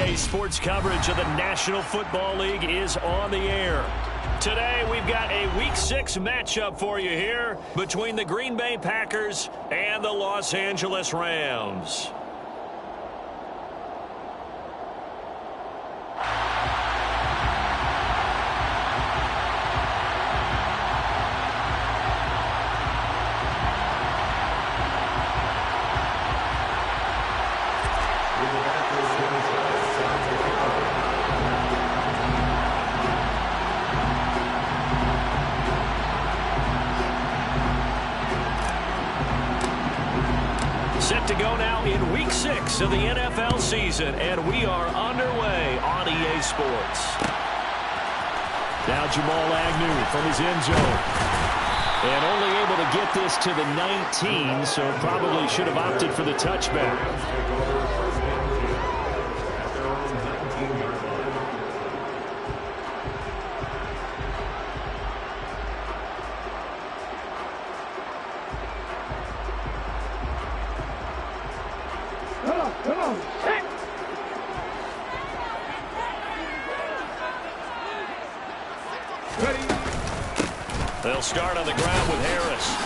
REA Sports coverage of the National Football League is on the air. Today, we've got a Week 6 matchup for you here between the Green Bay Packers and the Los Angeles Rams. Set to go now in Week 6 of the NFL season, and we are underway on EA Sports. Now Jamal Agnew from his end zone. And only able to get this to the 19, so probably should have opted for the touchback. They'll start on the ground with Harris.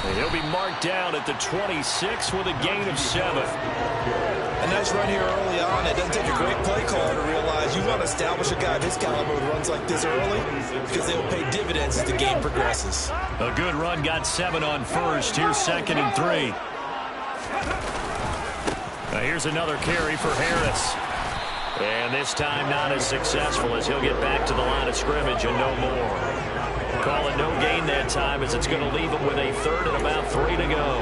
And he'll be marked down at the 26 with a gain of 7. A nice run here early on. It doesn't take a great play caller to realize you want to establish a guy of his caliber who runs like this early because they'll pay dividends as the game progresses. A good run, got 7 on first. Here's 2nd and 3. Now here's another carry for Harris. And this time not as successful as he'll get back to the line of scrimmage and no more. Call it no gain that time as it's going to leave him with a 3rd and about 3 to go.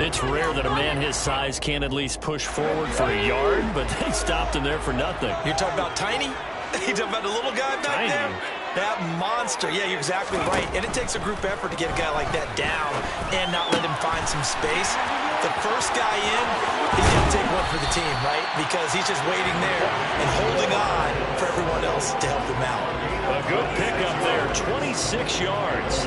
It's rare that a man his size can't at least push forward for a yard, but they stopped him there for nothing. You're talking about Tiny? You're talking about the little guy back there? That monster. Yeah, you're exactly right. And it takes a group effort to get a guy like that down and not let him find some space. The first guy in, he's going to take one for the team, right? Because he's just waiting there and holding on for everyone else to help him out. A good pickup there, 26 yards.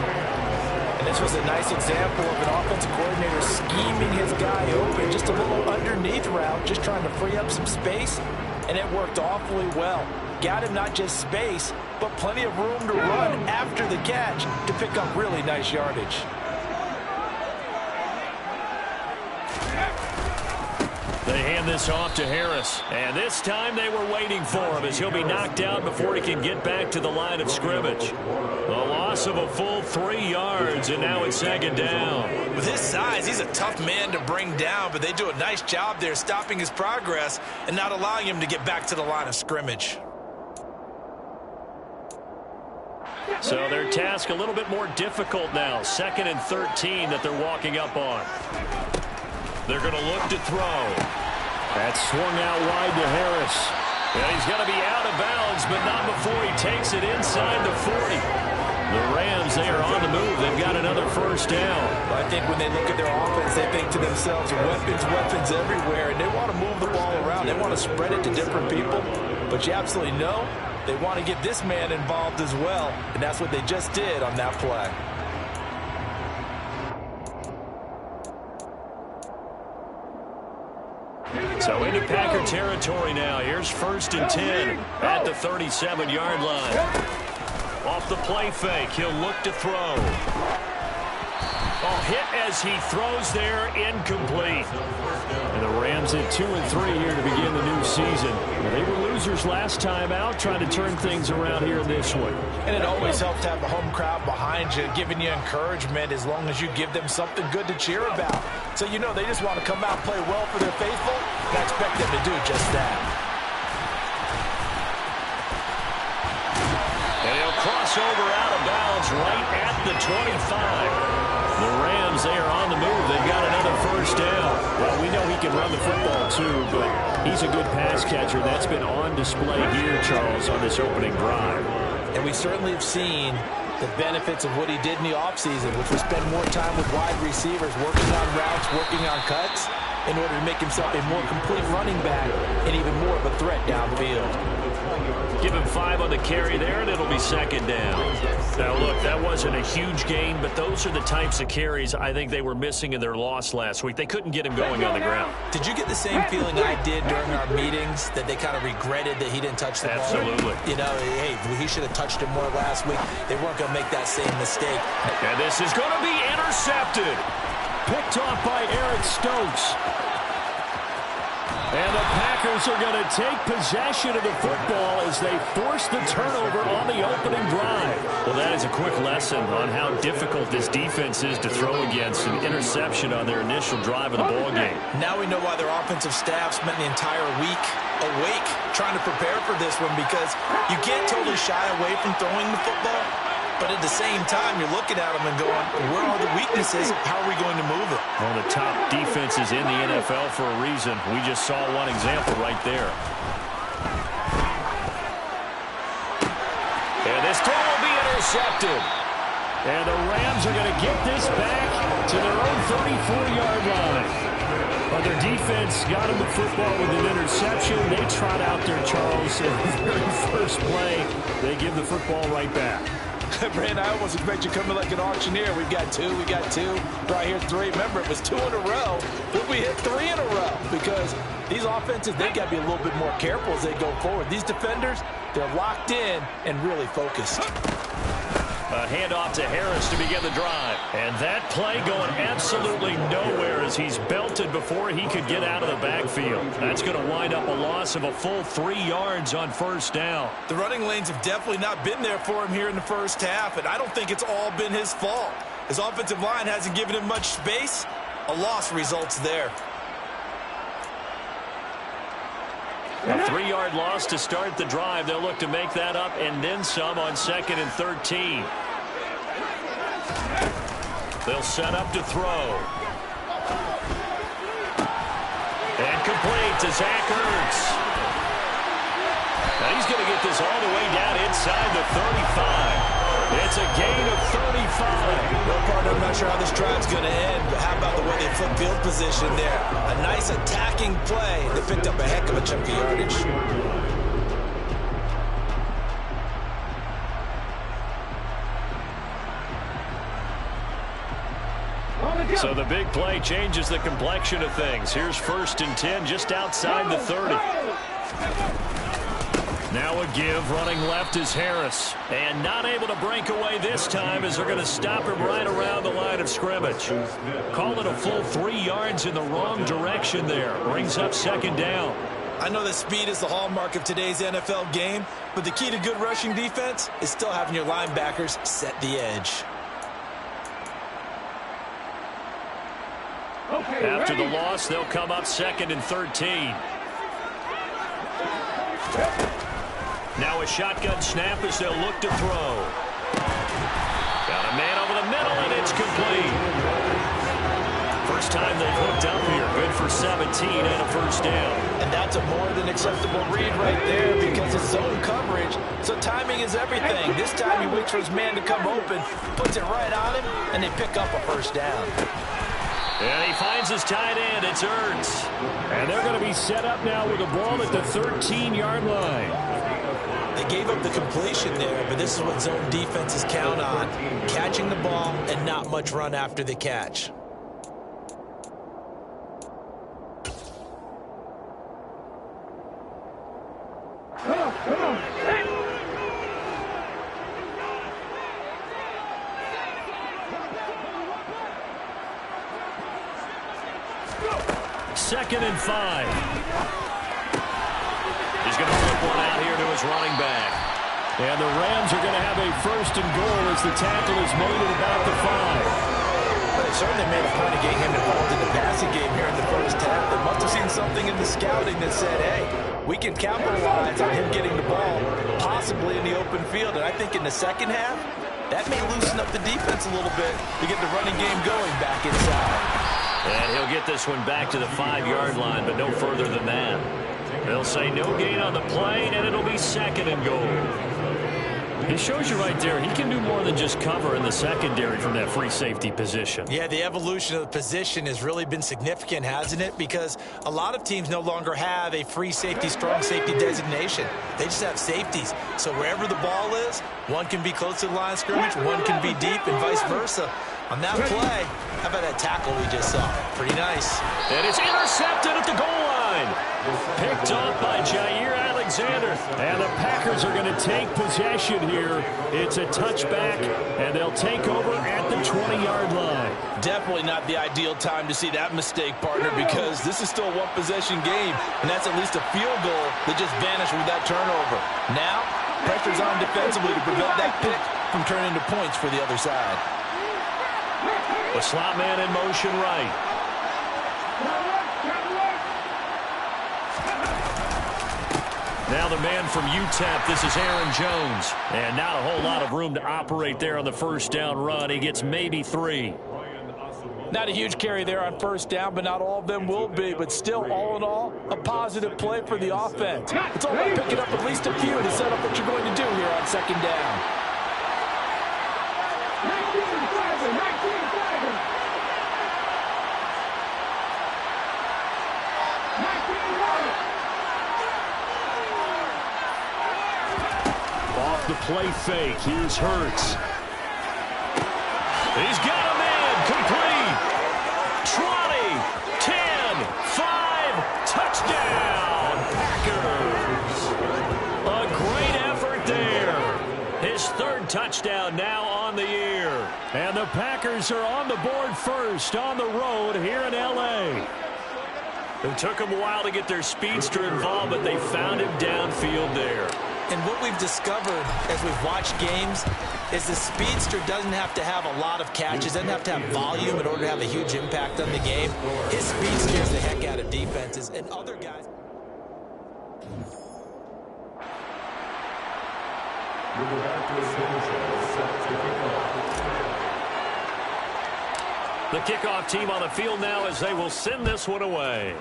And this was a nice example of an offensive coordinator scheming his guy open. Just a little underneath route, just trying to free up some space. And it worked awfully well. Got him not just space, but plenty of room to run after the catch to pick up really nice yardage. They hand this off to Harris. And this time they were waiting for him as he'll be knocked out before he can get back to the line of scrimmage. A loss of a full 3 yards, and now it's 2nd down. With his size, he's a tough man to bring down, but they do a nice job there stopping his progress and not allowing him to get back to the line of scrimmage. So their task a little bit more difficult now. 2nd and 13 that they're walking up on. They're going to look to throw. That's swung out wide to Harris. And he's going to be out of bounds, but not before he takes it inside the 40. The Rams, they are on the move. They've got another 1st down. I think when they look at their offense, they think to themselves, weapons everywhere, and they want to move the ball around. They want to spread it to different people. But you absolutely know they want to get this man involved as well, and that's what they just did on that play. So into Packer territory now. Here's 1st and 10 at the 37-yard line. Off the play fake, he'll look to throw. Hit as he throws there, incomplete. And the Rams at 2 and 3 here to begin the new season. They were losers last time out, trying to turn things around here in this one. And it always helps to have the home crowd behind you, giving you encouragement as long as you give them something good to cheer about. So you know they just want to come out and play well for their faithful, and I expect them to do just that. And he'll cross over out of bounds right at the 25. The Rams, they are on the move. They've got another 1st down. Well, we know he can run the football too, but he's a good pass catcher. That's been on display here, Charles, on this opening drive. And we certainly have seen the benefits of what he did in the offseason, which was spend more time with wide receivers, working on routes, working on cuts, in order to make himself a more complete running back and even more of a threat downfield. Give him 5 on the carry there, and it'll be second down. Now, look, that wasn't a huge gain, but those are the types of carries I think they were missing in their loss last week. They couldn't get him going on the ground. Did you get the same feeling I did during our meetings, that they kind of regretted that he didn't touch the ball? Absolutely. You know, hey, he should have touched it more last week. They weren't going to make that same mistake. And this is going to be intercepted. Picked off by Eric Stokes. And the Packers are going to take possession of the football as they force the turnover on the opening drive. Well, that is a quick lesson on how difficult this defense is to throw against an interception on their initial drive of the ballgame. Now we know why their offensive staff spent the entire week awake trying to prepare for this one, because you can't totally shy away from throwing the football. But at the same time, you're looking at them and going, where are the weaknesses? How are we going to move it? One of the top defenses in the NFL for a reason. We just saw one example right there. And this throw will be intercepted. And the Rams are going to get this back to their own 34-yard line. But their defense got him the football with an interception. They trot out there, Charles, in the very first play. They give the football right back. Brand, I almost expect you coming like an auctioneer. We've got two, right here 3. Remember, it was 2 in a row. Then we hit 3 in a row, because these offenses, they've got to be a little bit more careful as they go forward. These defenders, they're locked in and really focused. A handoff to Harris to begin the drive. And that play going absolutely nowhere as he's belted before he could get out of the backfield. That's going to wind up a loss of a full 3 yards on first down. The running lanes have definitely not been there for him here in the first half, and I don't think it's all been his fault. His offensive line hasn't given him much space. A loss results there. A 3-yard loss to start the drive. They'll look to make that up and then some on 2nd and 13. They'll set up to throw. And complete to Zach Ertz. Now he's going to get this all the way down inside the 35. It's a gain of 35. Well, partner, I'm not sure how this drive's going to end, but how about the way they flip field position there? A nice attacking play. They picked up a heck of a chunk of yardage. So the big play changes the complexion of things. Here's 1st and 10 just outside the 30. Now a give, running left is Harris. And not able to break away this time as they're going to stop him right around the line of scrimmage. Call it a full 3 yards in the wrong direction there. Brings up 2nd down. I know that speed is the hallmark of today's NFL game, but the key to good rushing defense is still having your linebackers set the edge. After the loss, they'll come up 2nd and 13. Now a shotgun snap as they'll look to throw. Got a man over the middle, and it's complete. First time they've hooked up here. Good for 17 and a first down. And that's a more than acceptable read right there, because it's zone coverage, so timing is everything. This time he waits for his man to come open, puts it right on him, and they pick up a first down. And he finds his tight end. It's Ertz. And they're going to be set up now with the ball at the 13-yard line. They gave up the completion there, but this is what zone defenses count on. Catching the ball and not much run after the catch. Come on. 2nd and 5. He's going to flip one out here to his running back. And the Rams are going to have a 1st and goal as the tackle is made at about the 5. They certainly made a point of getting him involved in the passing game here in the first half. They must have seen something in the scouting that said, hey, we can capitalize on him getting the ball, possibly in the open field. And I think in the second half, that may loosen up the defense a little bit to get the running game going back inside. And he'll get this one back to the 5-yard line, but no further than that. They'll say no gain on the play, and it'll be 2nd and goal. It shows you right there, he can do more than just cover in the secondary from that free safety position. Yeah, the evolution of the position has really been significant, hasn't it? Because a lot of teams no longer have a free safety, strong safety designation. They just have safeties. So wherever the ball is, one can be close to the line of scrimmage, one can be deep, and vice versa. On that play, how about that tackle we just saw? Pretty nice. And it's intercepted at the goal line. Picked off by Jair Alexander. And the Packers are going to take possession here. It's a touchback, and they'll take over at the 20-yard line. Definitely not the ideal time to see that mistake, partner, because this is still a one-possession game, and that's at least a field goal that just vanished with that turnover. Now, pressure's on defensively to prevent that pick from turning into points for the other side. The slot man in motion right. Now the man from UTEP, this is Aaron Jones. And not a whole lot of room to operate there on the first down run. He gets maybe 3. Not a huge carry there on first down, but not all of them will be. But still, all in all, a positive play for the offense. It's all about picking up at least a few to set up what you're going to do here on second down. Off the play fake, here's Hurts. He's got a man, complete. 20, 10, 5, touchdown, Packers. A great effort there. His third touchdown now on the year. And the Packers are on the board first on the road here in L.A. It took them a while to get their speedster involved, but they found him downfield there. And what we've discovered as we've watched games is the speedster doesn't have to have a lot of catches, doesn't have to have volume in order to have a huge impact on the game. His speed scares the heck out of defenses and other guys. The kickoff team on the field now as they will send this one away.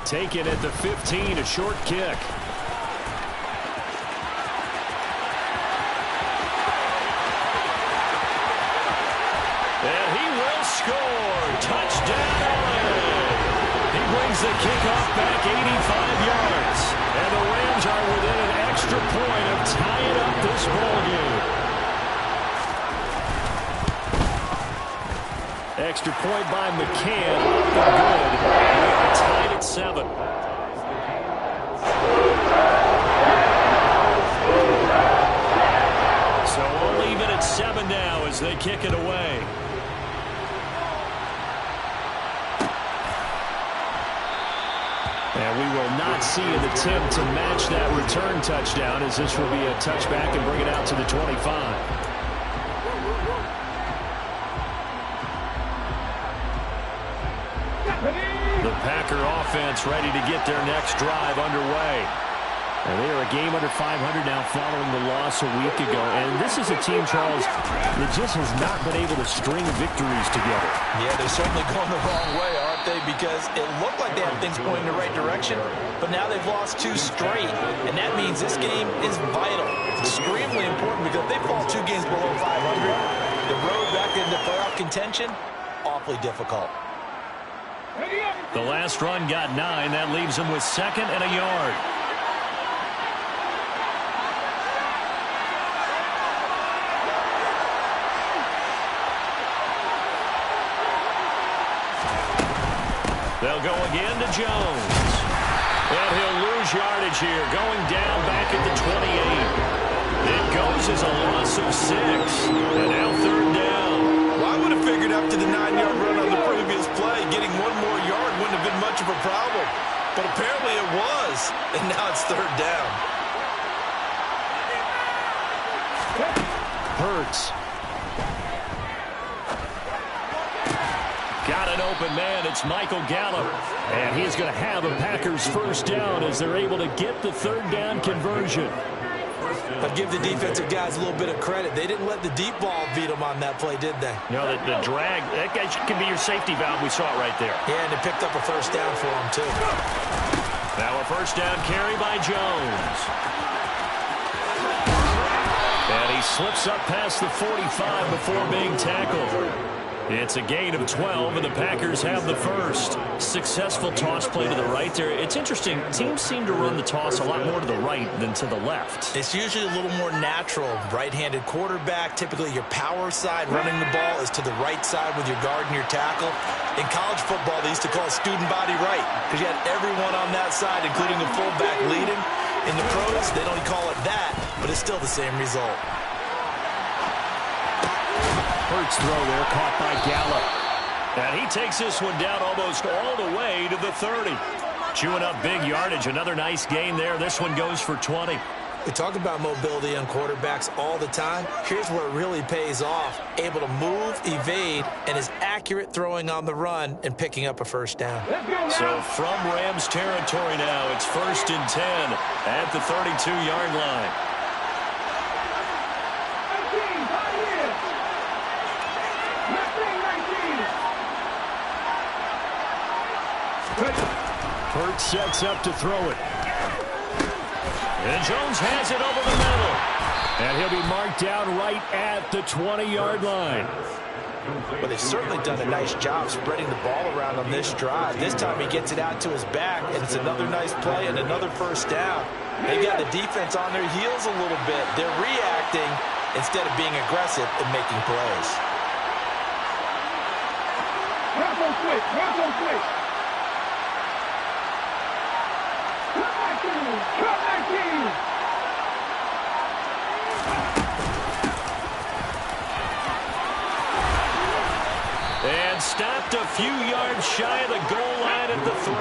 Taken at the 15, a short kick. And he will score. Touchdown, LA. He brings the kickoff back 85 yards. And the Rams are within an extra point of tying up this ballgame. Extra point by McCann. Good. We are tied at 7. So we'll leave it at 7 now as they kick it away. And we will not see an attempt to match that return touchdown, as this will be a touchback and bring it out to the 25. The Packer offense ready to get their next drive underway. And they are a game under 500 now following the loss a week ago. And this is a team, Charles, that just has not been able to string victories together. Yeah, they're certainly going the wrong way, aren't they? Because it looked like they had things pointing in the right direction, but now they've lost 2 straight. And that means this game is vital. Extremely important because if they fall 2 games below 500, the road back into playoff contention, awfully difficult. The last run got 9. That leaves them with 2nd and a yard. They'll go again to Jones. And he'll lose yardage here, going down back at the 28. It goes as a loss of 6. And now 3rd down. Well, I would have figured after the 9-yard run on the previous play, getting 1 more yard wouldn't have been much of a problem. But apparently it was. And now it's 3rd down. Hurts. Got an open man. It's Michael Gallup. And he's going to have a Packers first down as they're able to get the 3rd down conversion. But give the defensive guys a little bit of credit. They didn't let the deep ball beat them on that play, did they? You know, the drag, that guy can be your safety valve. We saw it right there. Yeah, and they picked up a first down for them, too. Now a first down carry by Jones. he slips up past the 45 before being tackled. It's a gain of 12, and the Packers have the first. Successful toss play to the right there. It's interesting. Teams seem to run the toss a lot more to the right than to the left. It's usually a little more natural. Right-handed quarterback, typically your power side running the ball is to the right side with your guard and your tackle. In college football, they used to call it student body right because you had everyone on that side, including the fullback leading. In the pros, they don't call it that, but it's still the same result. Hurts throw there, caught by Gallup. And he takes this one down almost all the way to the 30. Chewing up big yardage. Another nice gain there. This one goes for 20. We talk about mobility on quarterbacks all the time. Here's where it really pays off. Able to move, evade, and is accurate throwing on the run and picking up a first down. So from Rams territory now, it's 1st and 10 at the 32-yard line. Hurts sets up to throw it. And Jones has it over the middle. And he'll be marked down right at the 20-yard line. Well, they've certainly done a nice job spreading the ball around on this drive. This time he gets it out to his back, and it's another nice play and another first down. They've got the defense on their heels a little bit. They're reacting instead of being aggressive and making plays. And stopped a few yards shy of the goal line at the 3.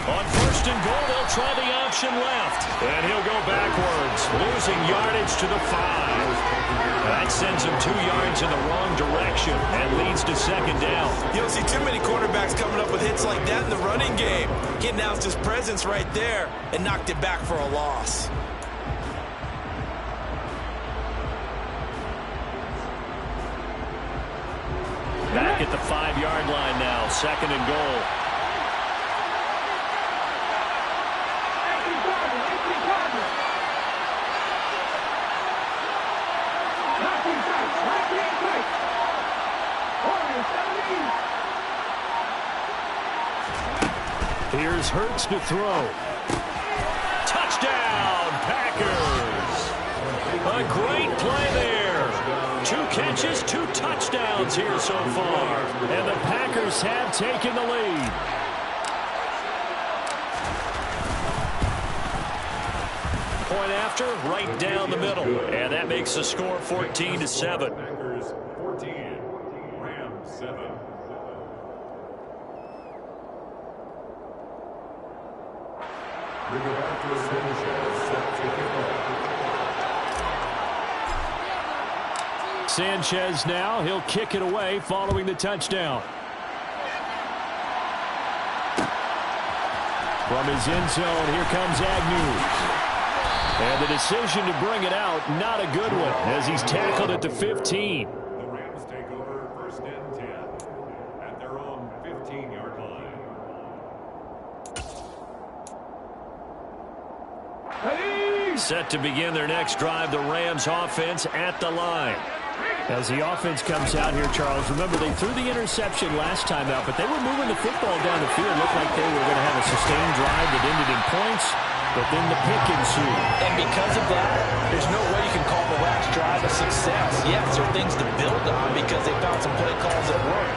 On 1st and goal, they'll try the option left. And he'll go backwards, losing yardage to the 5. That sends him 2 yards in the wrong direction and leads to 2nd down. You don't see too many quarterbacks coming up with hits like that in the running game. He announced his presence right there and knocked it back for a loss. Back at the 5-yard line now, 2nd and goal. Here's Hurts to throw. Touchdown, Packers! A great play there. 2 catches, 2 touchdowns here so far. And the Packers have taken the lead. Point after, right down the middle. And that makes the score 14-7. Packers 14, Rams 7. We go back to Sanchez set to kick off. Sanchez now, he'll kick it away following the touchdown. From his end zone, here comes Agnew. And the decision to bring it out, not a good one, as he's tackled at the 15. The Rams take over 1st and 10 at their own 15-yard line. Set to begin their next drive, the Rams offense at the line. As the offense comes out here, Charles, remember they threw the interception last time out, but they were moving the football down the field. Looked like they were going to have a sustained drive that ended in points, but then the pick ensued. And because of that, there's no way you can call the last drive a success. Yes, there are things to build on because they found some play calls that work.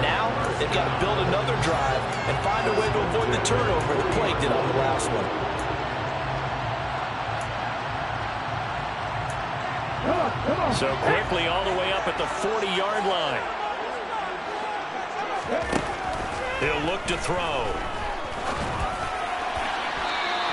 Now, they've got to build another drive and find a way to avoid the turnover that plagued it on the last one. So quickly all the way up at the 40-yard line. He'll look to throw.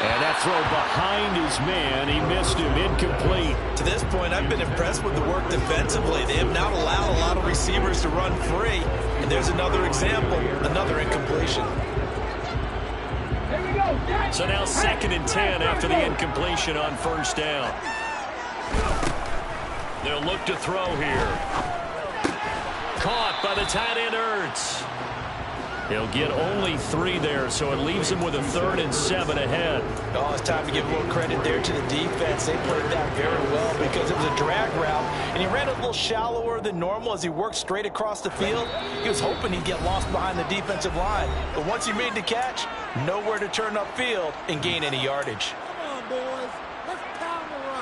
And that throw behind his man. He missed him. Incomplete. To this point, I've been impressed with the work defensively. They have not allowed a lot of receivers to run free. And there's another example, another incompletion. So now 2nd and 10 after the incompletion on 1st down. They'll look to throw here. caught by the tight end Ertz. He'll get only 3 there, so it leaves him with a 3rd and 7 ahead. Oh, it's time to give a little credit there to the defense. They played that very well because it was a drag route, and he ran a little shallower than normal as he worked straight across the field. He was hoping he'd get lost behind the defensive line, but once he made the catch, nowhere to turn upfield and gain any yardage. Come on, boys. Let's pound the rock.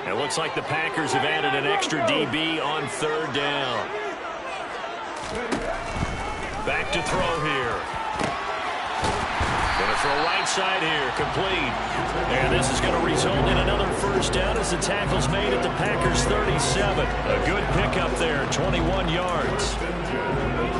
It looks like the Packers have added an extra DB on 3rd down. Back to throw here. Going to throw right side here, complete. And this is going to result in another 1st down as the tackle's made at the Packers' 37. A good pickup there, 21 yards.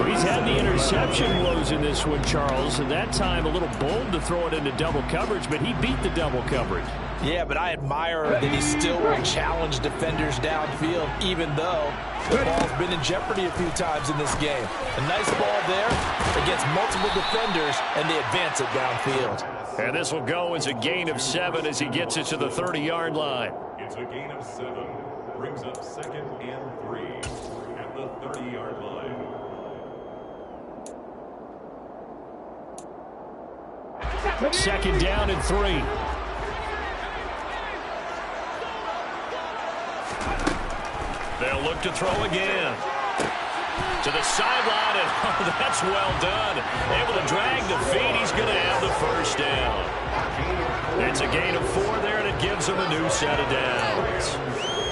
He's had the interception woes in this one, Charles, and that time a little bold to throw it into double coverage, but he beat the double coverage. Yeah, but I admire that he still will challenge defenders downfield, even though the ball's been in jeopardy a few times in this game. A nice ball there against multiple defenders, and they advance it downfield. And this will go as a gain of 7 as he gets it to the 30-yard line. It's a gain of 7. Brings up 2nd and 3 at the 30-yard line. Second down and 3. They'll look to throw again. To the sideline, and oh, that's well done. Able to drag the feet. He's going to have the 1st down. It's a gain of 4 there, and it gives him a new set of downs.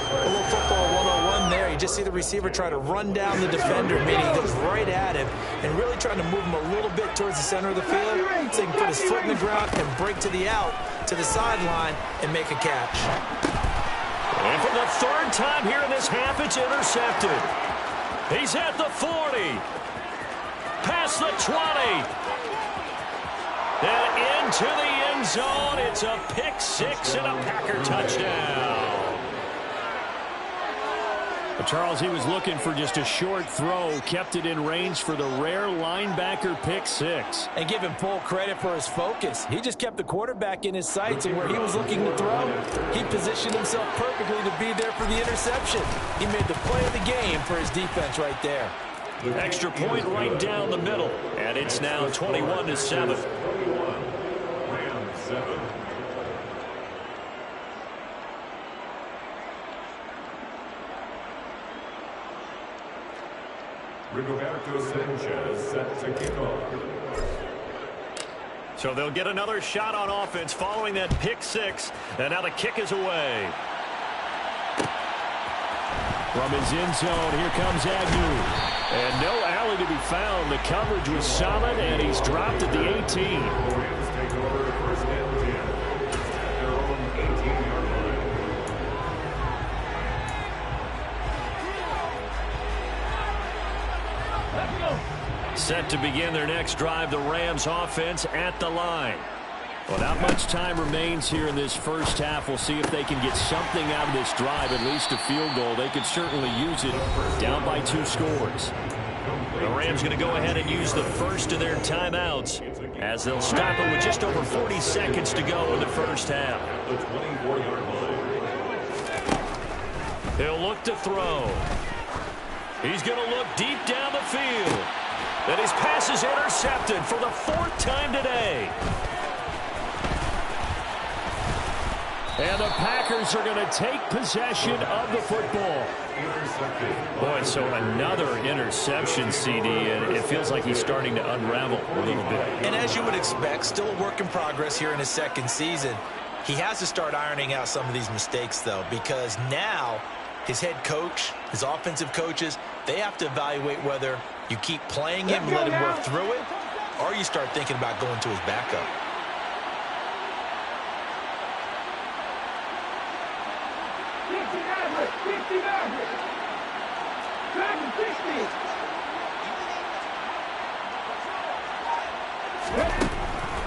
A little football 101 there. You just see the receiver try to run down the defender, meaning he goes right at him and really trying to move him a little bit towards the center of the field so he can put his foot in the ground and break to the out, to the sideline, and make a catch. And for the 3rd time here in this half, it's intercepted. He's at the 40. Past the 20. And into the end zone. It's a pick 6 and a Packer touchdown. But Charles, he was looking for just a short throw, kept it in range for the rare linebacker pick 6. And give him full credit for his focus. He just kept the quarterback in his sights, and where he was looking to throw, he positioned himself perfectly to be there for the interception. He made the play of the game for his defense right there. Extra point right down the middle, and it's now 21-7. Rams 7. Rigoberto Sanchez set to kick off. So they'll get another shot on offense following that pick 6, and now the kick is away. From his end zone, here comes Agnew. And no alley to be found. The coverage was solid, and he's dropped at the 18. Rams take over 1st and 10 at their own 18-yard line. Set to begin their next drive, the Rams offense at the line. Well, not much time remains here in this 1st half. We'll see if they can get something out of this drive, at least a field goal. They could certainly use it down by 2 scores. The Rams going to go ahead and use the first of their timeouts as they'll stop it with just over 40 seconds to go in the 1st half. The 24-yard line. He'll look to throw. He's going to look deep down the field. And his pass is intercepted for the 4th time today. And the Packers are going to take possession of the football. Boy, so another interception, CD, and it feels like he's starting to unravel a little bit. And as you would expect, still a work in progress here in his 2nd season. He has to start ironing out some of these mistakes, though, because now his head coach, his offensive coaches, they have to evaluate whether you keep playing him and let him work through it, or you start thinking about going to his backup.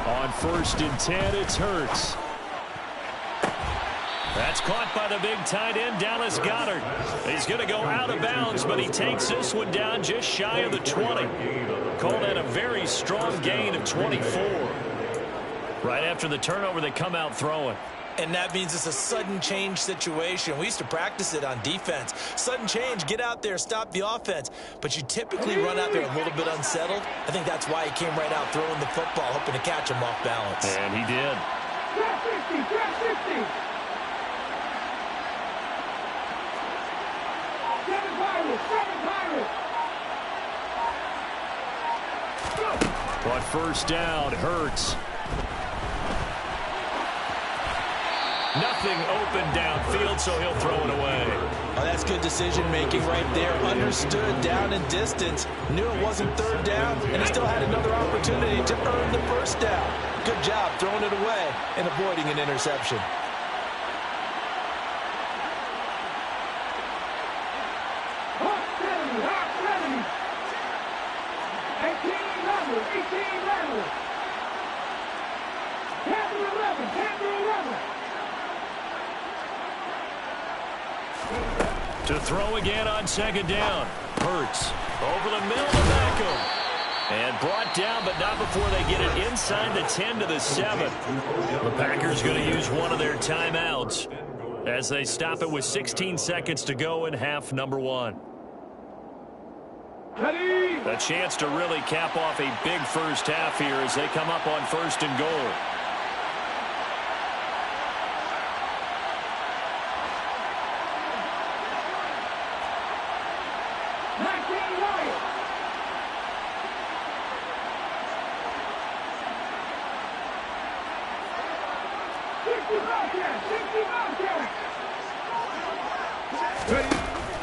On 1st and 10, it's Hurts. That's caught by the big tight end, Dallas Goedert. He's going to go out of bounds, but he takes this one down just shy of the 20. Called that a very strong gain of 24. Right after the turnover, they come out throwing. And that means it's a sudden change situation. We used to practice it on defense. Sudden change, get out there, stop the offense. But you typically run out there a little bit unsettled. I think that's why he came right out throwing the football, hoping to catch him off balance. And he did. Grab 50, grab 50. 7 Pirates, 7 Pirates. But first down, Hurts. Nothing open downfield, so he'll throw it away. Oh, that's good decision-making right there. Understood down and distance. Knew it wasn't third down, and he still had another opportunity to earn the first down. Good job throwing it away and avoiding an interception. Hawk 70, Hawk 70. 18 level, 18 level. Panther 11, Panther 11. To throw again on second down. Hurts over the middle to Beckham. And brought down, but not before they get it inside the 10 to the 7. The Packers going to use one of their timeouts as they stop it with 16 seconds to go in half number 1. Ready? A chance to really cap off a big first half here as they come up on first and goal.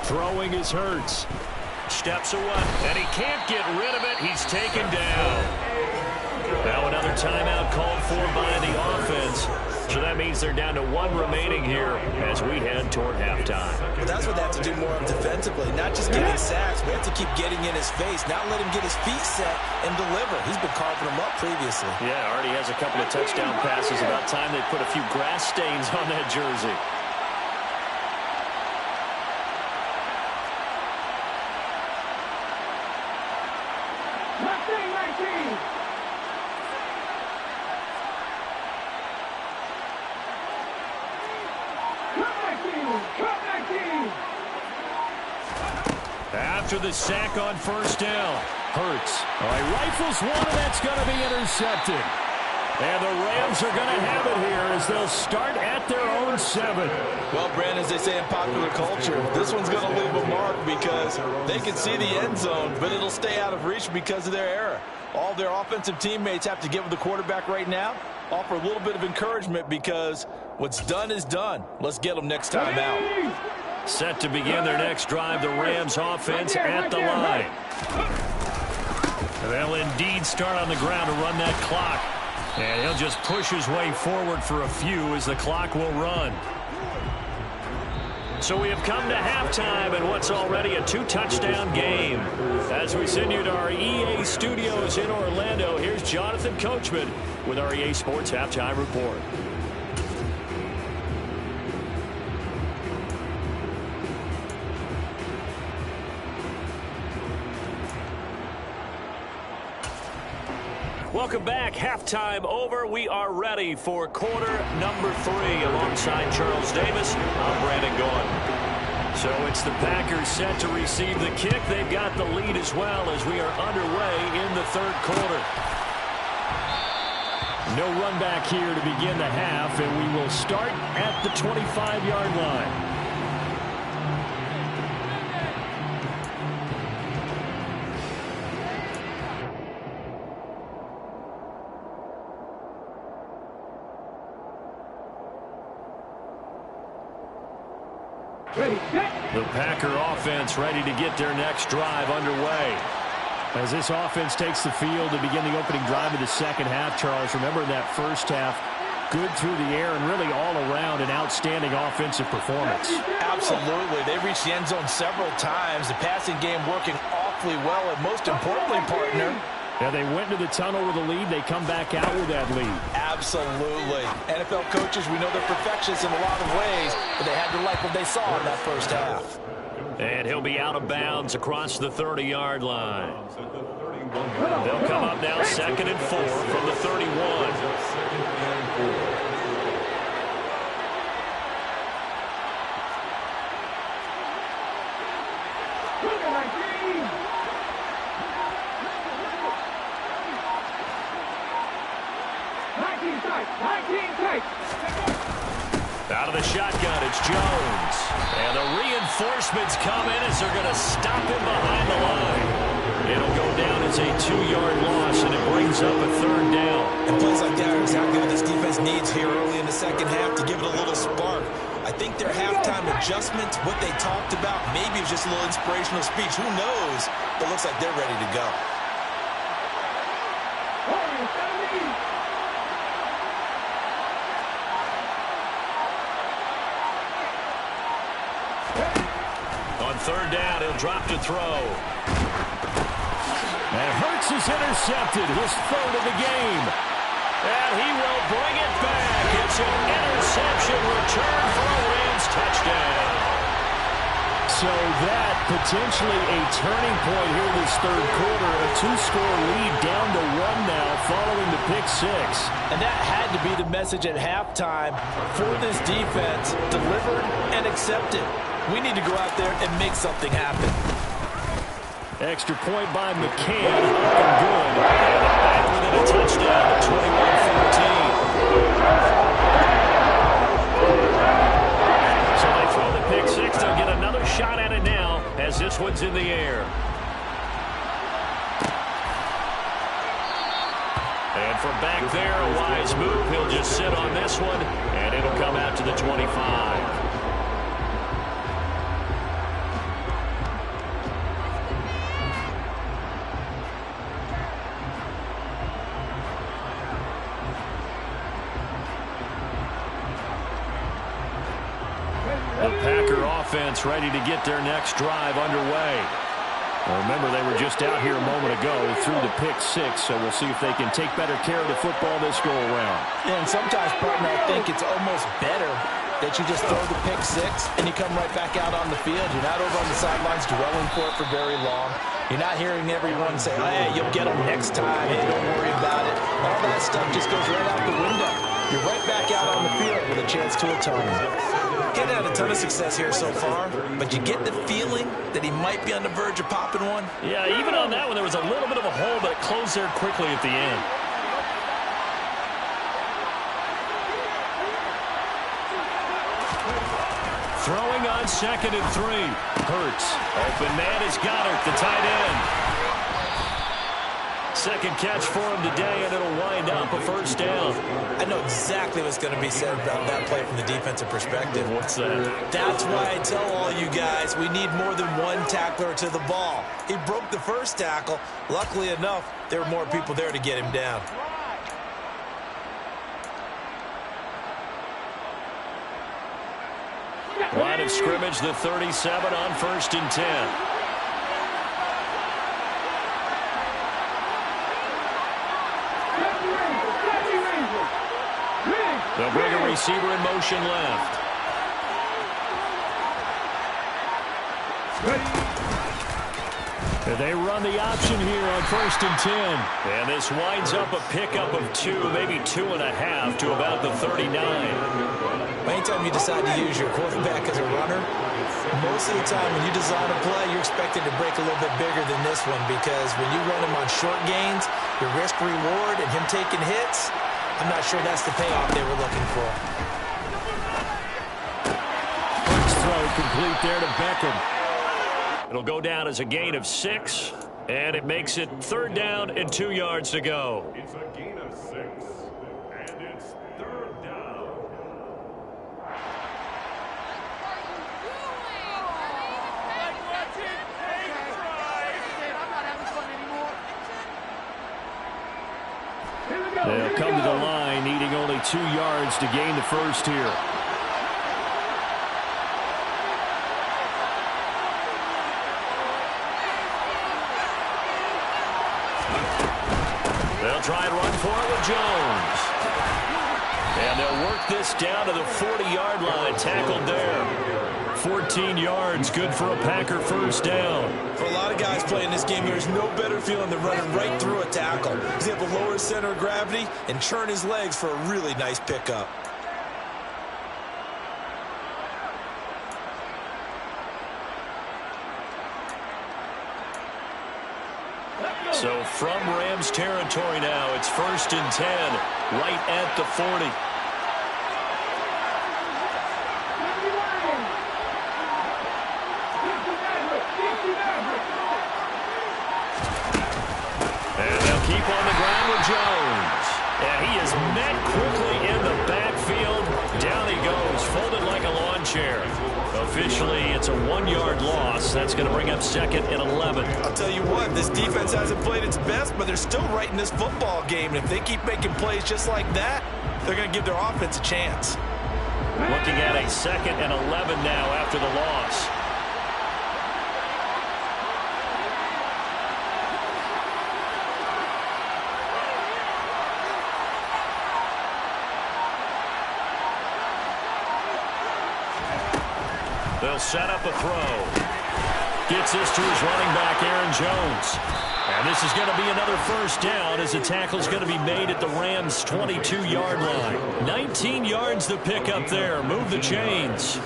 Throwing is Hurts. Steps away, and he can't get rid of it. He's taken down. Now another timeout called for by the offense. So that means they're down to 1 remaining here as we head toward halftime. Well, that's what they have to do more of defensively, not just getting sacks. We have to keep getting in his face, not let him get his feet set and deliver. He's been carving them up previously. Yeah, already has a couple of touchdown passes. About time they put a few grass stains on that jersey. After the sack on first down, Hurts. All right, rifles one, and that's going to be intercepted. And the Rams are going to have it here as they'll start at their own 7. Well, Brandon, as they say in popular culture, this one's going to leave a mark because they can see the end zone, but it'll stay out of reach because of their error. All their offensive teammates have to get with the quarterback right now, offer a little bit of encouragement because what's done is done. Let's get them next time out. Set to begin their next drive, the Rams offense at the line. They'll indeed start on the ground to run that clock. And he'll just push his way forward for a few as the clock will run. So we have come to halftime in what's already a 2-touchdown game. As we send you to our EA studios in Orlando, here's Jonathan Coachman with our EA Sports Halftime Report. Welcome back. Halftime over. We are ready for quarter number 3. Alongside Charles Davis, I'm Brandon Gaudin. So it's the Packers set to receive the kick. They've got the lead as well as we are underway in the third quarter. No run back here to begin the half, and we will start at the 25-yard line. The Packer offense ready to get their next drive underway. As this offense takes the field to begin the opening drive of the second half, Charles, remember in that first half, good through the air and really all around an outstanding offensive performance. Absolutely. They reached the end zone several times. The passing game working awfully well, and most importantly, partner, yeah, they went into the tunnel with a lead. They come back out with that lead. Absolutely. NFL coaches, we know they're perfectionists in a lot of ways, but they had to like what they saw in that first half. And he'll be out of bounds across the 30-yard line. They'll come up now 2nd and 4 from the 31. 15 tight. Out of the shotgun, it's Jones. And the reinforcements come in as they're going to stop him behind the line. It'll go down as a 2-yard loss, and it brings up a 3rd down. And plays like that are exactly what this defense needs here early in the second half to give it a little spark. I think their halftime adjustments, what they talked about, maybe it was just a little inspirational speech. Who knows? But it looks like they're ready to go. On 3rd down, he'll drop to throw. And Hurts is intercepted, his 3rd of the game. And he will bring it back. It's an interception return for a Rams touchdown. So that potentially a turning point here this 3rd quarter. A 2-score lead down to 1 now following the pick 6. And that had to be the message at halftime for this defense. Delivered and accepted. We need to go out there and make something happen. Extra point by McCann. Up and good. And back within a touchdown. 21-14. So they throw the pick 6. They'll get another shot at it now as this one's in the air. And from back there, a wise move. He'll just sit on this one, and it'll come out to the 25. The Packer offense ready to get their next drive underway. Well, remember, they were just out here a moment ago through the pick 6, so we'll see if they can take better care of the football this go-around. Yeah, and sometimes, partner, I think it's almost better that you just throw the pick 6 and you come right back out on the field. You're not over on the sidelines dwelling for it for very long. You're not hearing everyone say, oh, hey, you'll get them next time. Hey, don't worry about it. All that stuff just goes right out the window. You're right back out on the field with a chance to atone. Getting had a ton of success here so far, but you get the feeling that he might be on the verge of popping one. Yeah, even on that one, there was a little bit of a hole, but it closed there quickly at the end. Throwing on 2nd and 3. Hurts. Open man is Goddard, the tight end. Second catch for him today, and it'll wind up a 1st down. I know exactly what's going to be said about that play from the defensive perspective. What's that? That's why I tell all you guys we need more than one tackler to the ball. He broke the first tackle. Luckily enough, there were more people there to get him down. Line of scrimmage, the 37 on 1st and 10. They'll bring a receiver in motion left. They run the option here on 1st and 10. And this winds up a pickup of 2, maybe 2.5 to about the 39. Anytime you decide to use your quarterback as a runner, most of the time when you design a play, you're expected to break a little bit bigger than this one, because when you run him on short gains, your risk-reward and him taking hits, I'm not sure that's the payoff they were looking for. First throw complete there to Beckham. It'll go down as a gain of 6, and it makes it 3rd down and 2 yards to go. It's a gain of 6, and it's 3rd down. They'll come to the line, needing only 2 yards to gain the 1st here. They'll try and run for it with Jones. And they'll work this down to the 40-yard line, tackled there. 14 yards, good for a Packer 1st down. For a lot of guys playing this game, there's no better feeling than running right through a tackle. He's able to lower his center of gravity and turn his legs for a really nice pickup. So from Rams territory now, it's 1st and 10, right at the 40. Jones. And he is met quickly in the backfield. Down he goes, folded like a lawn chair. Officially, it's a 1-yard loss. That's going to bring up 2nd and 11. I'll tell you what, this defense hasn't played its best, but they're still right in this football game. And if they keep making plays just like that, they're going to give their offense a chance. Looking at a 2nd and 11 now after the loss. They'll set up a throw. Gets this to his running back, Aaron Jones. And this is going to be another first down as the tackle is going to be made at the Rams' 22-yard line. 19 yards to pick up there. Move the chains.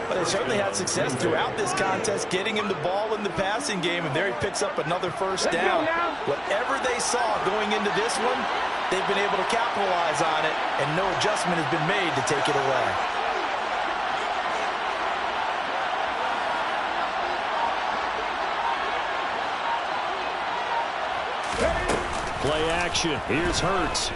Well, they certainly had success throughout this contest, getting him the ball in the passing game, and there he picks up another first down. Whatever they saw going into this one, they've been able to capitalize on it, and no adjustment has been made to take it away. Play action. Here's Hurts.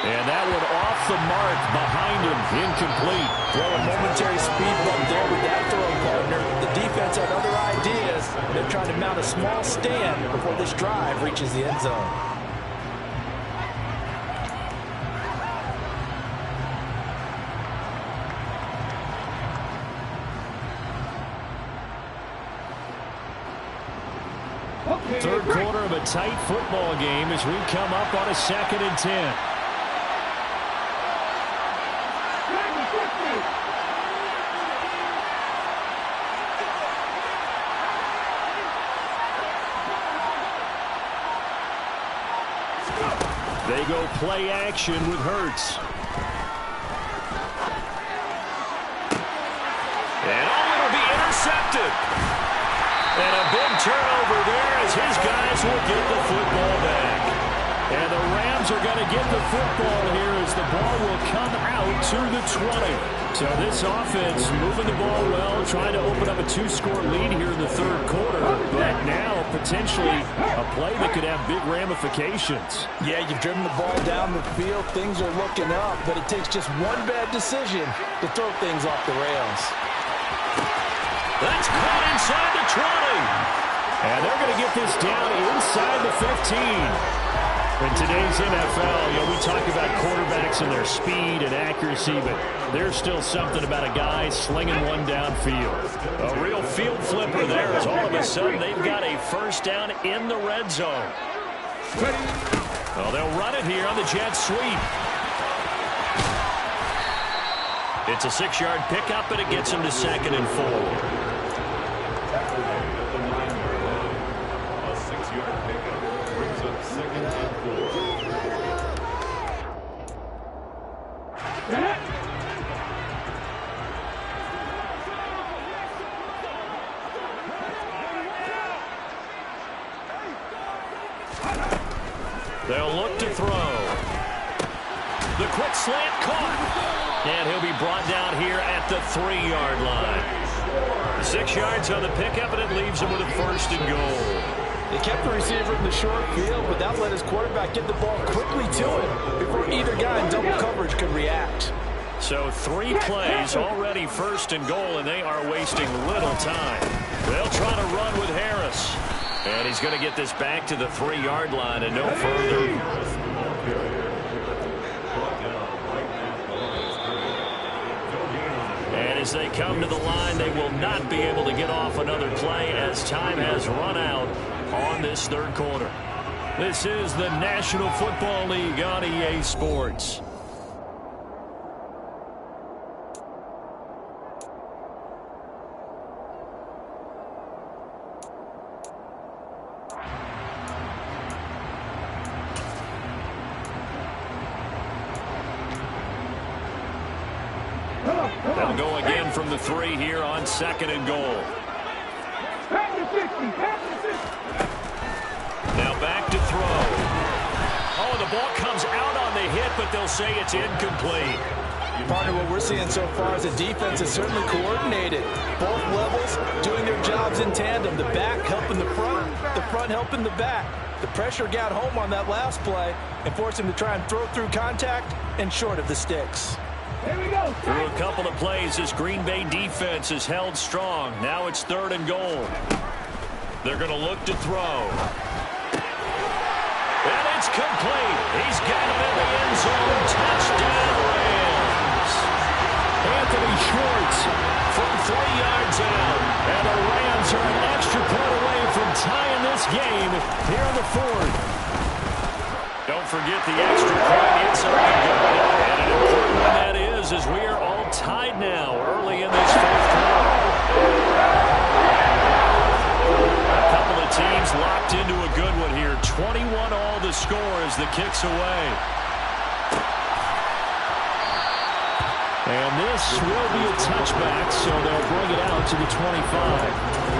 And that one off the mark behind him. Incomplete. Well, a momentary speed bump there with that throw, partner. The defense had other ideas. They're trying to mount a small stand before this drive reaches the end zone. Third quarter of a tight football game as we come up on a 2nd and 10. They go play action with Hurts. And it'll be intercepted. And a big turnover there as his guys will get the football back. And the Rams are going to get the football here as the ball will come out to the 20. So this offense moving the ball well, trying to open up a 2-score lead here in the third quarter. But now potentially a play that could have big ramifications. Yeah, you've driven the ball down the field. Things are looking up, but it takes just one bad decision to throw things off the rails. That's caught inside the 20. And they're going to get this down inside the 15. In today's NFL, we talk about quarterbacks and their speed and accuracy, but there's still something about a guy slinging one downfield. A real field flipper there as all of a sudden they've got a first down in the red zone. Well, they'll run it here on the jet sweep. It's a 6-yard pickup, and it gets him to 2nd and 4. A 6-yard pickup brings up 2nd and 4. They'll look to throw. The quick slant caught. And he'll be brought down here at the 3-yard line. 6 yards on the pickup, and it leaves him with a 1st and goal. They kept the receiver in the short field, but that let his quarterback get the ball quickly to him before either guy in double coverage could react. So 3 plays, already 1st and goal, and they are wasting little time. They'll try to run with Harris. And he's going to get this back to the 3-yard line and no further. And as they come to the line, they will not be able to get off another play as time has run out on this third quarter. This is the National Football League on EA Sports. They'll go again from the 3 here on 2nd and goal. Now back to throw. Oh, the ball comes out on the hit, but they'll say it's incomplete. Partner, what we're seeing so far is the defense is certainly coordinated. Both levels doing their jobs in tandem. The back helping the front helping the back. The pressure got home on that last play and forced him to try and throw through contact and short of the sticks. Here we go. Through a couple of plays, this Green Bay defense is held strong. Now it's 3rd and goal. They're going to look to throw. And it's complete. He's got it in the end zone. Touchdown, Rams. Anthony Schwartz from 3 yards out. And the Rams are an extra point away from tying this game here in the 4th. Don't forget the extra point. It's something good. And an important one that is, as we are all tied now early in this 4th quarter. A couple of teams locked into a good one here. 21 all the score as the kick's away. And this will be a touchback, so they'll bring it out to the 25.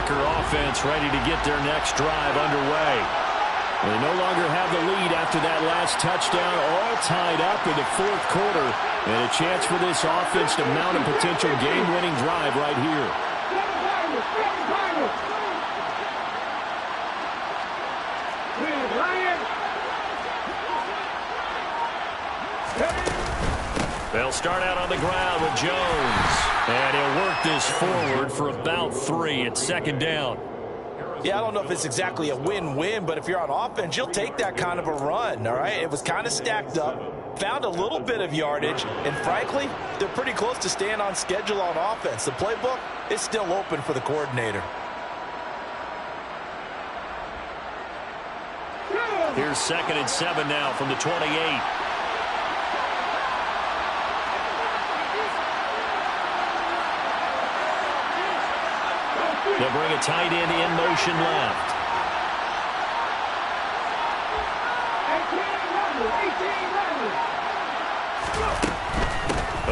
Offense ready to get their next drive underway. They no longer have the lead after that last touchdown, all tied up in the 4th quarter, and a chance for this offense to mount a potential game-winning drive right here. They'll start out on the ground with Jones. And he'll work this forward for about 3. It's 2nd down. Yeah, I don't know if it's exactly a win-win, but if you're on offense, you'll take that kind of a run, all right? It was kind of stacked up, found a little bit of yardage, and frankly, they're pretty close to staying on schedule on offense. The playbook is still open for the coordinator. Here's 2nd and 7 now from the 28. They'll bring a tight end in motion left.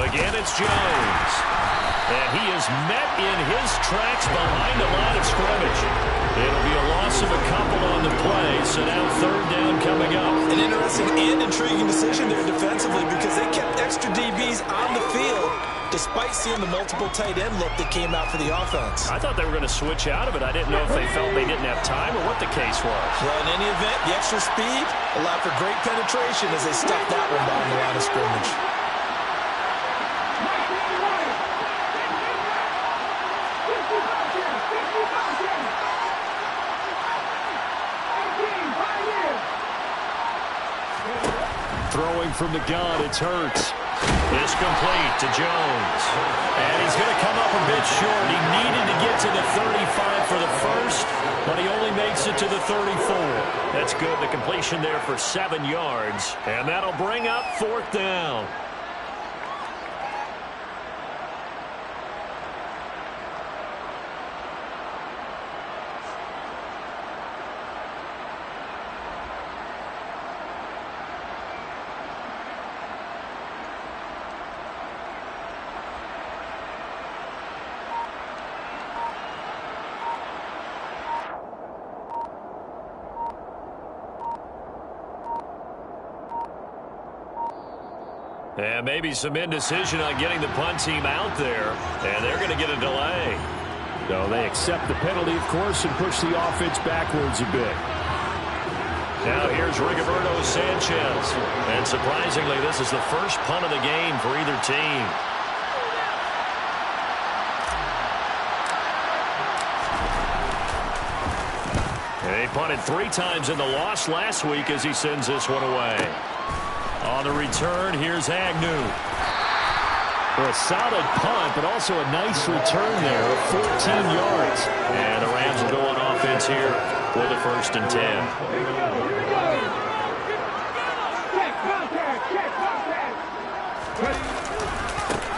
18 Again, it's Jones. And he is met in his tracks behind the line of scrimmage. It'll be a loss of a couple on the play, so now 3rd down coming up. An interesting and intriguing decision there defensively because they kept extra DBs on the field despite seeing the multiple tight end look that came out for the offense. I thought they were going to switch out of it. I didn't know if they felt they didn't have time or what the case was. Well, in any event, the extra speed allowed for great penetration as they stuffed that one behind the line of scrimmage. Throwing from the gun, it's Hurts. It's complete to Jones. And he's going to come up a bit short. He needed to get to the 35 for the first, but he only makes it to the 34. That's good. The completion there for 7 yards. And that'll bring up 4th down. And maybe some indecision on getting the punt team out there. And they're going to get a delay. So they accept the penalty, of course, and push the offense backwards a bit. Now here's Rigoberto Sanchez. And surprisingly, this is the first punt of the game for either team. And he punted 3 times in the loss last week as he sends this one away. On the return, here's Agnew. Well, a solid punt, but also a nice return there of 14 yards. And the Rams will go on offense here for the 1st and 10.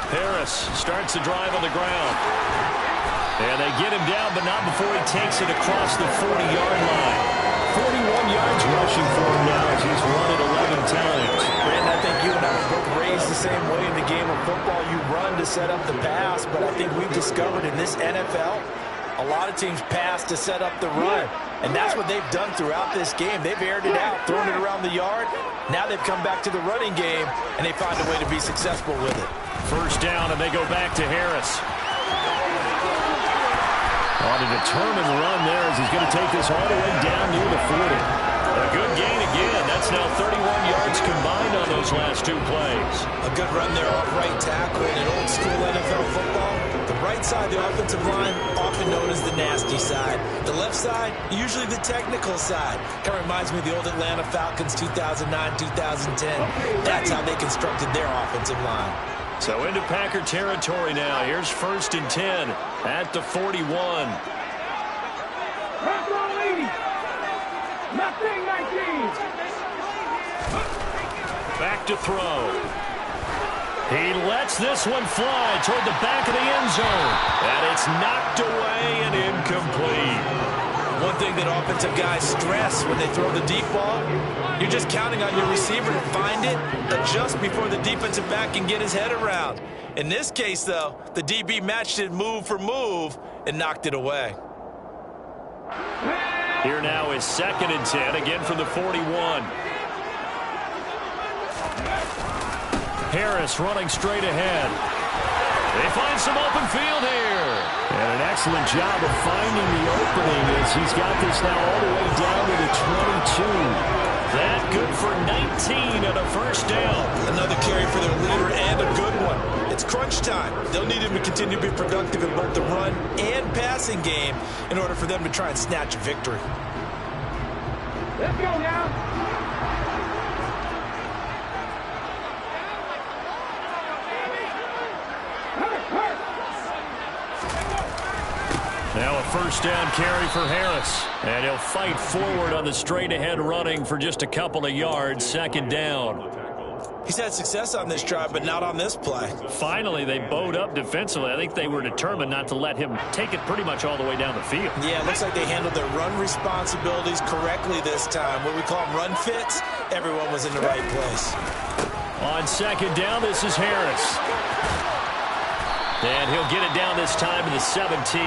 Harris starts the drive on the ground. And they get him down, but not before he takes it across the 40-yard line. 41 yards rushing for him now as he's run it 11 times. Brandon, I think you and I were both raised the same way in the game of football. You run to set up the pass, but I think we've discovered in this NFL, A lot of teams pass to set up the run, and that's what they've done throughout this game. They've aired it out, thrown it around the yard. Now they've come back to the running game, and they find a way to be successful with it. First down, and they go back to Harris. On a determined run there as he's going to take this all the way down near the 40. A good gain again. That's now 31 yards combined on those last two plays. A good run there off right tackle in old school NFL football. The right side, the offensive line, often known as the nasty side. The left side, usually the technical side. Kind of reminds me of the old Atlanta Falcons 2009, 2010. That's how they constructed their offensive line. So into Packer territory now. Here's 1st and 10 at the 41. Back to throw. He lets this one fly toward the back of the end zone. And it's knocked away and incomplete. One thing that offensive guys stress when they throw the deep ball, you're just counting on your receiver to find it, adjust before the defensive back can get his head around. In this case, though, the DB matched it move for move and knocked it away. Here now is 2nd and 10, again from the 41. Harris running straight ahead. They find some open field here. And an excellent job of finding the opening as he's got this now all the way down to the 22. That good for 19 and a first down. Another carry for their leader and a good one. It's crunch time. They'll need him to continue to be productive in both the run and passing game in order for them to try and snatch a victory. Let's go now. Now a first down carry for Harris. And he'll fight forward on the straight-ahead running for just a couple of yards. 2nd down. He's had success on this drive, but not on this play. Finally, they bowed up defensively. I think they were determined not to let him take it pretty much all the way down the field. Yeah, it looks like they handled their run responsibilities correctly this time. What we call them run fits, everyone was in the right place. On 2nd down, this is Harris. And he'll get it down this time to the 17.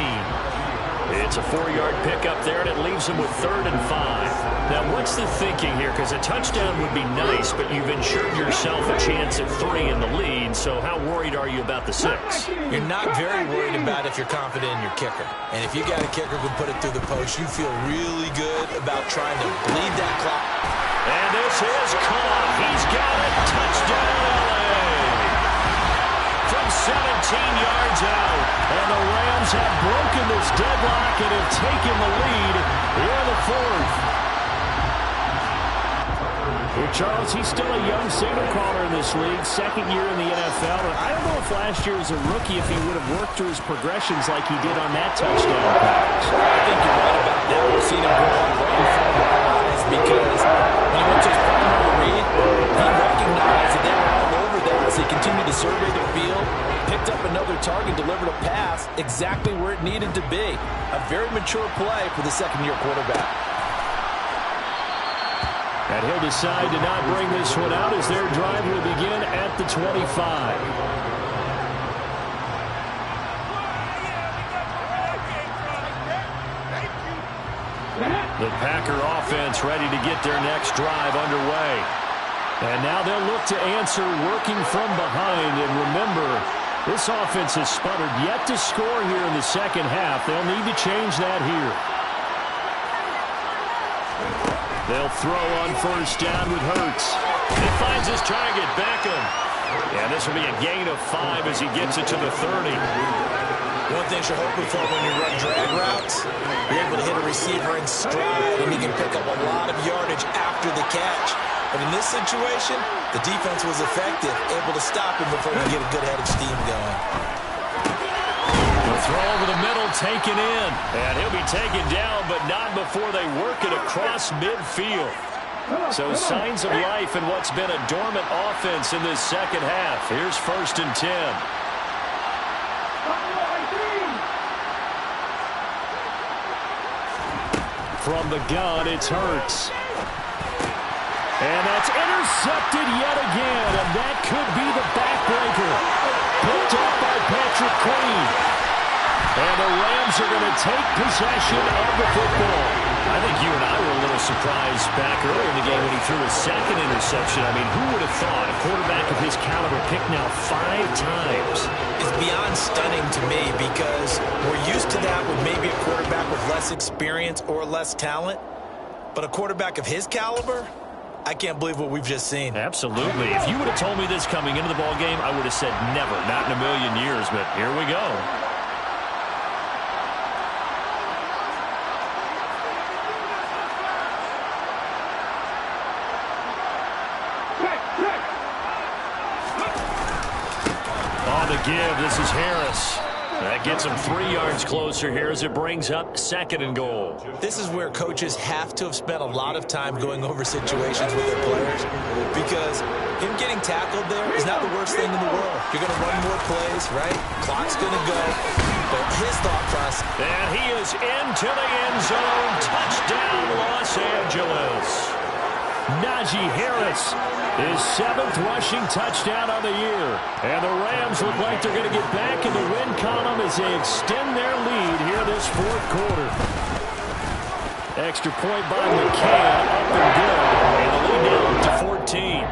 It's a 4-yard pickup there, and it leaves him with 3rd and 5. Now, what's the thinking here? Because a touchdown would be nice, but you've ensured yourself a chance at 3 in the lead, so how worried are you about the 6? You're not very worried about if you're confident in your kicker. And if you got a kicker who can put it through the post, you feel really good about trying to bleed that clock. And this is caught. He's got it. Touchdown, LA. From 17 yards out. And the Rams have broken this deadlock and have taken the lead here in the 4th. Well, Charles, he's still a young signal caller in this league, 2nd year in the NFL. And I don't know if last year as a rookie if he would have worked through his progressions like he did on that touchdown pass. I think you're right about that. We've seen him grow up right in front of our eyes because when he went to his primary read, he recognized that they were all over that as he continued to survey the field, picked up another target, delivered a pass exactly where it needed to be. A very mature play for the 2nd-year quarterback. And he'll decide to not bring this one out as their drive will begin at the 25. The Packer offense ready to get their next drive underway. And now they'll look to answer working from behind. And remember, this offense has sputtered yet to score here in the 2nd half. They'll need to change that here. They'll throw on 1st down with Hurts. He finds his target, Beckham. And this will be a gain of 5 as he gets it to the 30. One thing you're hoping for when you run drag routes, you're able to hit a receiver in stride, and he can pick up a lot of yardage after the catch. But in this situation, the defense was effective, able to stop him before he get a good head of steam going. The throw over the middle, taken in. And he'll be taken down, but not before they work it across midfield. So signs of life in what's been a dormant offense in this 2nd half. Here's 1st and 10. From the gun, it's Hurts. And that's intercepted yet again, and that could be the backbreaker. Picked up by Patrick Queen. And the Rams are going to take possession of the football. I think you and I were a little surprised back early in the game when he threw his second interception. I mean, who would have thought a quarterback of his caliber picked now 5 times? It's beyond stunning to me because we're used to that with maybe a quarterback with less experience or less talent. But a quarterback of his caliber, I can't believe what we've just seen. Absolutely. If you would have told me this coming into the ball game, I would have said never, not in a million years. But here we go. On the give, this is Harris. That gets him 3 yards closer here as it brings up 2nd and goal. This is where coaches have to have spent a lot of time going over situations with their players because him getting tackled there is not the worst thing in the world. You're going to run more plays, right? Clock's going to go. But his thought process. And he is into the end zone. Touchdown, Los Angeles. Najee Harris, his 7th rushing touchdown on the year. And the Rams look like they're going to get back in the win column as they extend their lead here this 4th quarter. Extra point by McCann, up and good. And the lead now up to 14.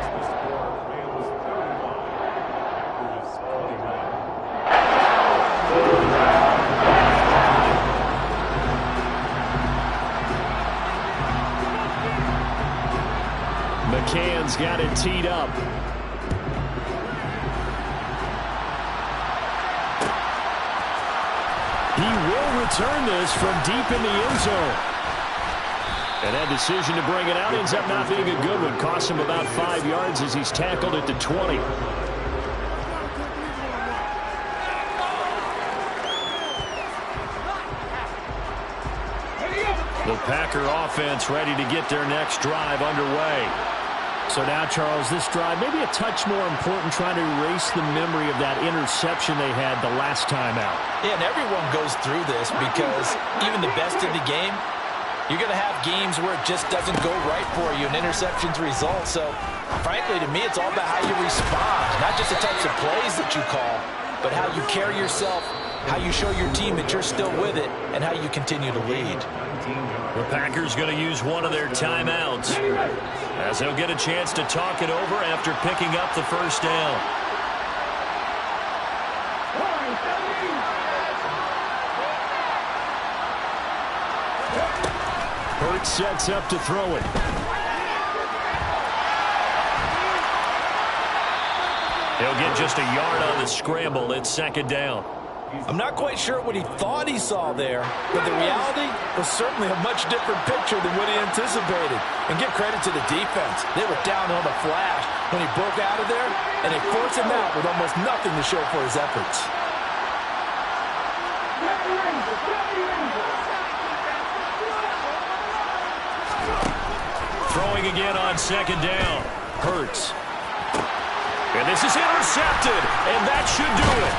McCann's got it teed up. He will return this from deep in the end zone. And that decision to bring it out ends up not being a good one. Costs him about 5 yards as he's tackled at the 20. The Packer offense ready to get their next drive underway. So now, Charles, this drive maybe a touch more important, trying to erase the memory of that interception they had the last time out. Yeah, and everyone goes through this because even the best in the game, you're going to have games where it just doesn't go right for you, and interceptions result. So, frankly, to me, it's all about how you respond, not just the types of plays that you call, but how you carry yourself, how you show your team that you're still with it, and how you continue to lead. The Packers going to use one of their timeouts as they'll get a chance to talk it over after picking up the first down. Hurts sets up to throw it. He'll get just a yard on the scramble. It's 2nd down. I'm not quite sure what he thought he saw there, but the reality was certainly a much different picture than what he anticipated. And give credit to the defense. They were down on the flash when he broke out of there, and they forced him out with almost nothing to show for his efforts. Throwing again on 2nd down. Hurts. And this is intercepted, and that should do it.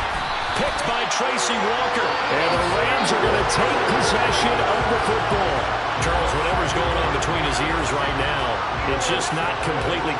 Picked by Tracy Walker. And the Rams are going to take possession of the football. Charles, whatever's going on between his ears right now, it's just not completely...